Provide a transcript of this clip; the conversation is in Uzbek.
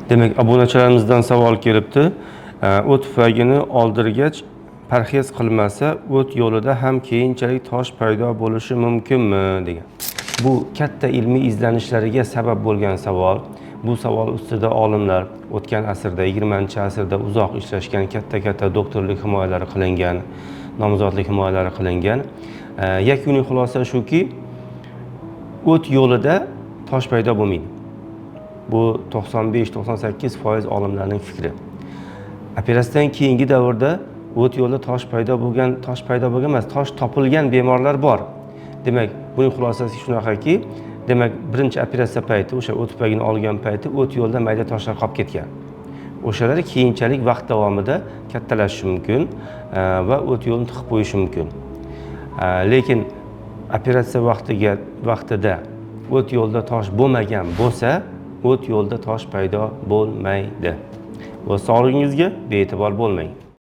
Demak, obunachilarimizdan savol kelibdi. O't tufagini oldirgach parhez qilmasa, o't yo'lida ham keyinchalik tosh paydo bo'lishi mumkinmi degan. Bu katta ilmiy izlanishlarga sabab bo'lgan savol. Bu savol ustida olimlar o'tgan asrda, 20-asrda uzoq ishlashgan, katta doktorlik himoyalari qilingan, nomzodlik himoyalari qilingan. Yakuniy xulosa shuki, o't yo'lida tosh paydo bo'lmaydi. Bu 95-98% olimlarning fikri. Operatsiyadan keyingi davrda o't yo'lida tosh paydo bo'lgan emas, tosh topilgan bemorlar bor. Demak, buning xulosasi shunaqaki, demak, birinchi operatsiya payti, o'sha o't tufagini olgan payti o't yo'lida mayda toshlar qolib ketgan. O'shalar keyinchalik vaqt davomida kattalashishi mumkin va o't yo'lini tiqib qo'yishi mumkin. Lekin operatsiya vaqtida o't yo'lida tosh bo'lmagan bo'lsa, o't yo'lda tosh paydo bo'lmaydi. Va sog'lig'ingizga bee'tibor bo'lmang.